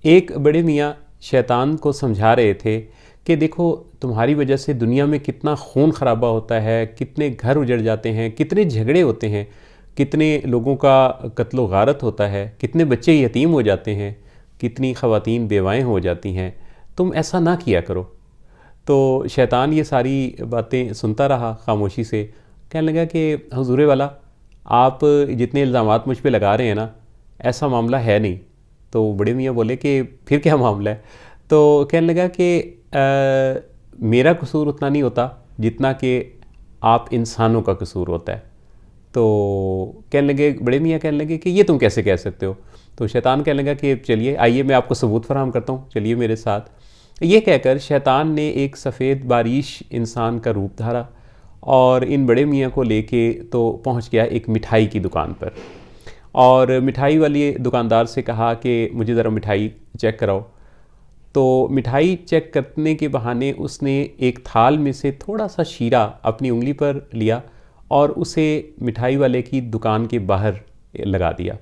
एक बड़े मियाँ शैतान को समझा रहे थे कि देखो, तुम्हारी वजह से दुनिया में कितना खून खराबा होता है, कितने घर उजड़ जाते हैं, कितने झगड़े होते हैं, कितने लोगों का कत्लो गारत होता है, कितने बच्चे यतीम हो जाते हैं, कितनी ख़वातीन बेवाएँ हो जाती हैं। तुम ऐसा ना किया करो। तो शैतान ये सारी बातें सुनता रहा खामोशी से। कहने लगा कि हुजूर वाला, आप जितने इल्ज़ामात मुझ पे लगा रहे हैं ना, ऐसा मामला है नहीं। तो बड़े मियाँ बोले कि फिर क्या मामला है? तो कहने लगा कि मेरा कसूर उतना नहीं होता जितना कि आप इंसानों का कसूर होता है। तो कहने लगे, बड़े मियाँ कहने लगे कि ये तुम कैसे कह सकते हो? तो शैतान कहने लगा कि चलिए आइए मैं आपको सबूत फराहम करता हूँ, चलिए मेरे साथ। ये कहकर शैतान ने एक सफ़ेद बारिश इंसान का रूप धारा और इन बड़े मियाँ को लेके तो पहुँच गया एक मिठाई की दुकान पर। और मिठाई वाली दुकानदार से कहा कि मुझे ज़रा मिठाई चेक कराओ। तो मिठाई चेक करने के बहाने उसने एक थाल में से थोड़ा सा शीरा अपनी उंगली पर लिया और उसे मिठाई वाले की दुकान के बाहर लगा दिया।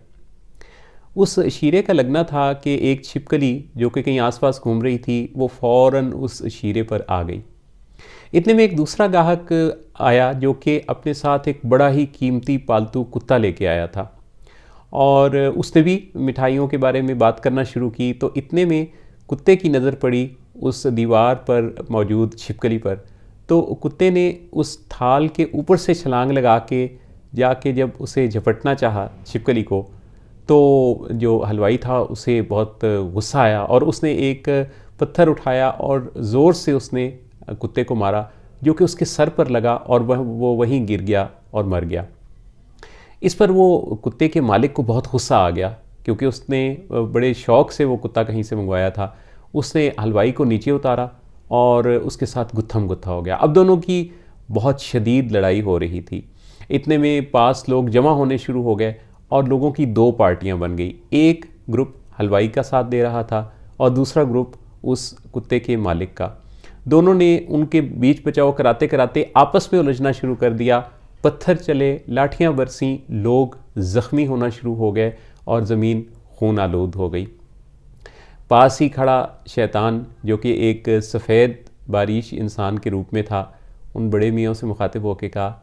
उस शीरे का लगना था कि एक छिपकली जो कि कहीं आसपास घूम रही थी वो फ़ौरन उस शीरे पर आ गई। इतने में एक दूसरा ग्राहक आया जो कि अपने साथ एक बड़ा ही कीमती पालतू कुत्ता लेके आया था और उसने भी मिठाइयों के बारे में बात करना शुरू की। तो इतने में कुत्ते की नज़र पड़ी उस दीवार पर मौजूद छिपकली पर। तो कुत्ते ने उस थाल के ऊपर से छलांग लगा के जाके जब उसे झपटना चाहा छिपकली को, तो जो हलवाई था उसे बहुत गुस्सा आया और उसने एक पत्थर उठाया और ज़ोर से उसने कुत्ते को मारा, जो कि उसके सर पर लगा और वो वहीं गिर गया और मर गया। इस पर वो कुत्ते के मालिक को बहुत गुस्सा आ गया, क्योंकि उसने बड़े शौक़ से वो कुत्ता कहीं से मंगवाया था। उसने हलवाई को नीचे उतारा और उसके साथ गुत्थम गुत्था हो गया। अब दोनों की बहुत शदीद लड़ाई हो रही थी। इतने में पास लोग जमा होने शुरू हो गए और लोगों की दो पार्टियां बन गई। एक ग्रुप हलवाई का साथ दे रहा था और दूसरा ग्रुप उस कुत्ते के मालिक का। दोनों ने उनके बीच बचाव कराते कराते आपस में उलझना शुरू कर दिया। पत्थर चले, लाठियां बरसीं, लोग ज़ख्मी होना शुरू हो गए और ज़मीन खून आलूद हो गई। पास ही खड़ा शैतान, जो कि एक सफ़ेद बारिश इंसान के रूप में था, उन बड़े मियाँ से मुखातिब होकर कहा,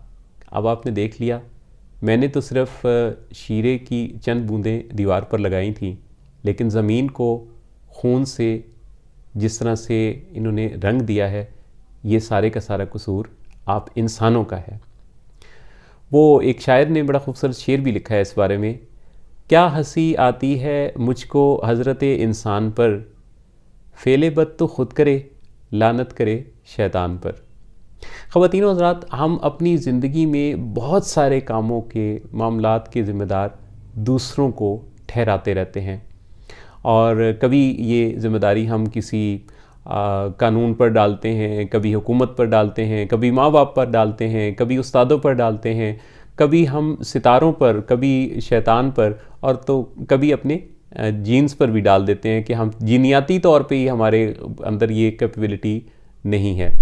अब आपने देख लिया, मैंने तो सिर्फ़ शीरे की चंद बूंदें दीवार पर लगाई थी, लेकिन ज़मीन को खून से जिस तरह से इन्होंने रंग दिया है, ये सारे का सारा कसूर आप इंसानों का है। वो एक शायर ने बड़ा खूबसूरत शेर भी लिखा है इस बारे में, क्या हंसी आती है मुझको हज़रत इंसान पर, फ़ेले बद तो ख़ुद करे, लानत करे शैतान पर। ख़वातीन हज़रात, हम अपनी ज़िंदगी में बहुत सारे कामों के, मामलात के ज़िम्मेदार दूसरों को ठहराते रहते हैं और कभी ये ज़िम्मेदारी हम किसी कानून पर डालते हैं, कभी हुकूमत पर डालते हैं, कभी माँ बाप पर डालते हैं, कभी उस्तादों पर डालते हैं, कभी हम सितारों पर, कभी शैतान पर, और तो कभी अपने जीन्स पर भी डाल देते हैं कि हम जीनियाती तौर पे ही हमारे अंदर ये कैपेबिलिटी नहीं है।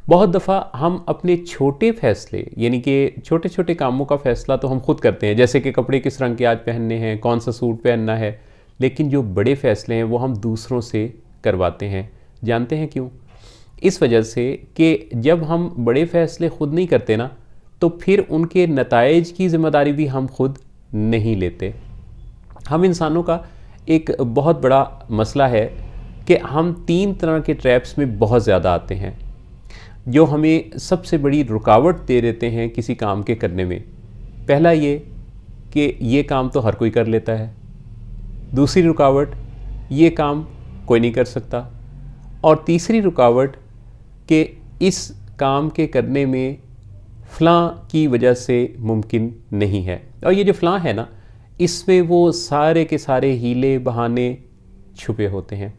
बहुत दफ़ा हम अपने छोटे फ़ैसले, यानी कि छोटे छोटे कामों का फ़ैसला तो हम खुद करते हैं, जैसे कि कपड़े किस रंग के आज पहनने हैं, कौन सा सूट पहनना है, लेकिन जो बड़े फ़ैसले हैं वो हम दूसरों से करवाते हैं। जानते हैं क्यों? इस वजह से कि जब हम बड़े फ़ैसले ख़ुद नहीं करते ना, तो फिर उनके नताइज की ज़िम्मेदारी भी हम खुद नहीं लेते। हम इंसानों का एक बहुत बड़ा मसला है कि हम 3 तरह के ट्रैप्स में बहुत ज़्यादा आते हैं, जो हमें सबसे बड़ी रुकावट दे देते हैं किसी काम के करने में। पहला ये कि ये काम तो हर कोई कर लेता है। दूसरी रुकावट, ये काम कोई नहीं कर सकता। और तीसरी रुकावट कि इस काम के करने में फ़लाँ की वजह से मुमकिन नहीं है। और ये जो फ़लाँ है ना, इसमें वो सारे के सारे हीले बहाने छुपे होते हैं।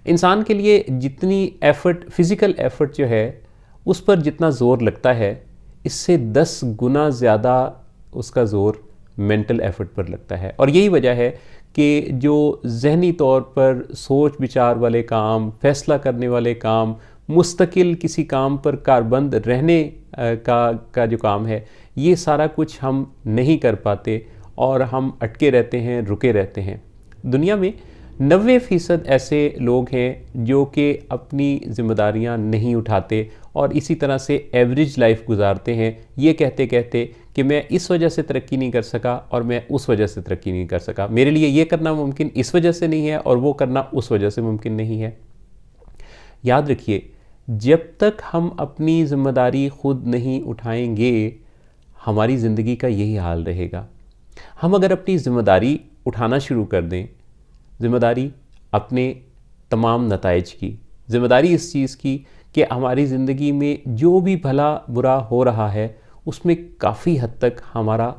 इंसान के लिए जितनी एफ़र्ट, फ़िज़िकल एफ़र्ट जो है, उस पर जितना ज़ोर लगता है, इससे 10 गुना ज़्यादा उसका ज़ोर मेंटल एफ़र्ट पर लगता है। और यही वजह है कि जो ज़हनी तौर पर सोच विचार वाले काम, फ़ैसला करने वाले काम, मुस्तकिल किसी काम पर कारबंद रहने का जो काम है, ये सारा कुछ हम नहीं कर पाते और हम अटके रहते हैं, रुके रहते हैं। दुनिया में 90% ऐसे लोग हैं जो कि अपनी ज़िम्मेदारियां नहीं उठाते और इसी तरह से एवरेज लाइफ गुजारते हैं, ये कहते कहते कि मैं इस वजह से तरक्की नहीं कर सका और मैं उस वजह से तरक्की नहीं कर सका, मेरे लिए ये करना मुमकिन इस वजह से नहीं है और वो करना उस वजह से मुमकिन नहीं है। याद रखिए, जब तक हम अपनी ज़िम्मेदारी खुद नहीं उठाएंगे हमारी ज़िंदगी का यही हाल रहेगा। हम अगर अपनी ज़िम्मेदारी उठाना शुरू कर दें, ज़िम्मेदारी अपने तमाम नताइज की, ज़िम्मेदारी इस चीज़ की कि हमारी ज़िंदगी में जो भी भला बुरा हो रहा है उसमें काफ़ी हद तक हमारा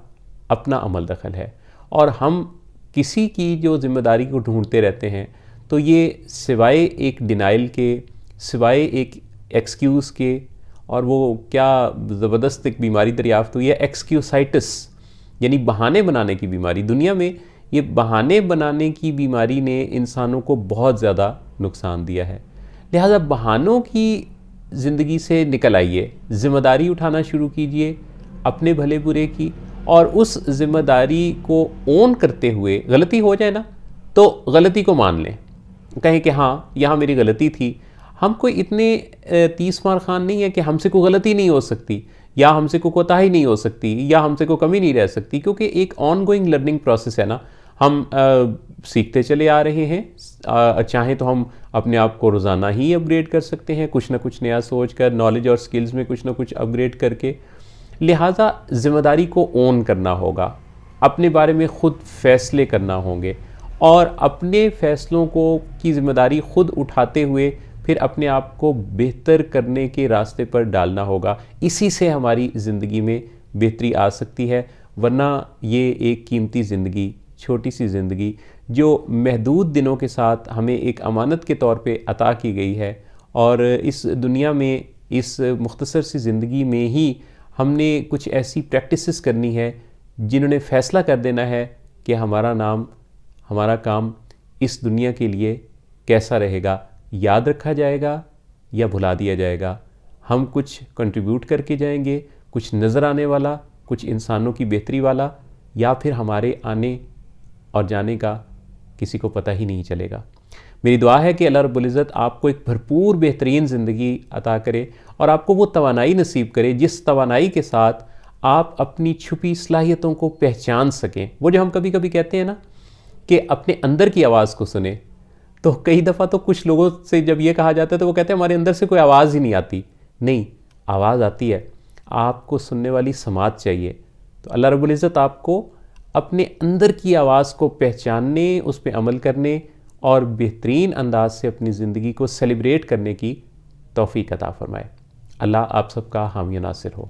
अपना अमल दखल है और हम किसी की जो ज़िम्मेदारी को ढूंढते रहते हैं, तो ये सिवाय एक डिनाइल के, सिवाय एक एक्सक्यूज़ के, और वो क्या ज़बरदस्त एक बीमारी दरियाफ़्त हुई है, एक्सक्यूसाइटिस, यानी बहाने बनाने की बीमारी। दुनिया में ये बहाने बनाने की बीमारी ने इंसानों को बहुत ज़्यादा नुकसान दिया है। लिहाजा बहानों की ज़िंदगी से निकल आइए, ज़िम्मेदारी उठाना शुरू कीजिए अपने भले बुरे की, और उस ज़िम्मेदारी को ओन करते हुए, गलती हो जाए ना तो गलती को मान लें, कहें कि हाँ यहाँ मेरी गलती थी। हम कोई इतने 30 मार खान नहीं है कि हमसे कोई गलती नहीं हो सकती या हमसे कोई कोताही नहीं हो सकती या हमसे कोई कमी नहीं रह सकती, क्योंकि एक ऑन गोइंग लर्निंग प्रोसेस है ना। हम सीखते चले आ रहे हैं। चाहें तो हम अपने आप को रोज़ाना ही अपग्रेड कर सकते हैं, कुछ ना कुछ नया सोच कर, नॉलेज और स्किल्स में कुछ ना कुछ अपग्रेड करके। लिहाजा ज़िम्मेदारी को ओन करना होगा, अपने बारे में ख़ुद फ़ैसले करना होंगे और अपने फ़ैसलों को की ज़िम्मेदारी ख़ुद उठाते हुए फिर अपने आप को बेहतर करने के रास्ते पर डालना होगा। इसी से हमारी ज़िंदगी में बेहतरी आ सकती है, वरना ये एक कीमती ज़िंदगी, छोटी सी ज़िंदगी जो महदूद दिनों के साथ हमें एक अमानत के तौर पे अता की गई है, और इस दुनिया में इस मुख्तसर सी ज़िंदगी में ही हमने कुछ ऐसी प्रैक्टिसेस करनी है जिन्होंने फ़ैसला कर देना है कि हमारा नाम, हमारा काम इस दुनिया के लिए कैसा रहेगा, याद रखा जाएगा या भुला दिया जाएगा। हम कुछ कंट्रीब्यूट करके जाएंगे, कुछ नज़र आने वाला, कुछ इंसानों की बेहतरी वाला, या फिर हमारे आने और जाने का किसी को पता ही नहीं चलेगा। मेरी दुआ है कि अल्लाह रब्बुल इज़्ज़त आपको एक भरपूर बेहतरीन ज़िंदगी अता करे और आपको वो तवानाई नसीब करे जिस तवानाई के साथ आप अपनी छुपी सलाहियतों को पहचान सकें। वो जो हम कभी कभी कहते हैं ना कि अपने अंदर की आवाज़ को सुने, तो कई दफ़ा तो कुछ लोगों से जब ये कहा जाता है तो वो कहते हैं हमारे अंदर से कोई आवाज़ ही नहीं आती। नहीं, आवाज़ आती है, आपको सुनने वाली समात चाहिए। तो अल्लाह रब्बुल इज़्ज़त आपको अपने अंदर की आवाज़ को पहचानने, उस पर अमल करने और बेहतरीन अंदाज से अपनी ज़िंदगी को सेलिब्रेट करने की तौफ़ीक़ अता फ़रमाए। अल्लाह आप सबका हामी नासिर हो।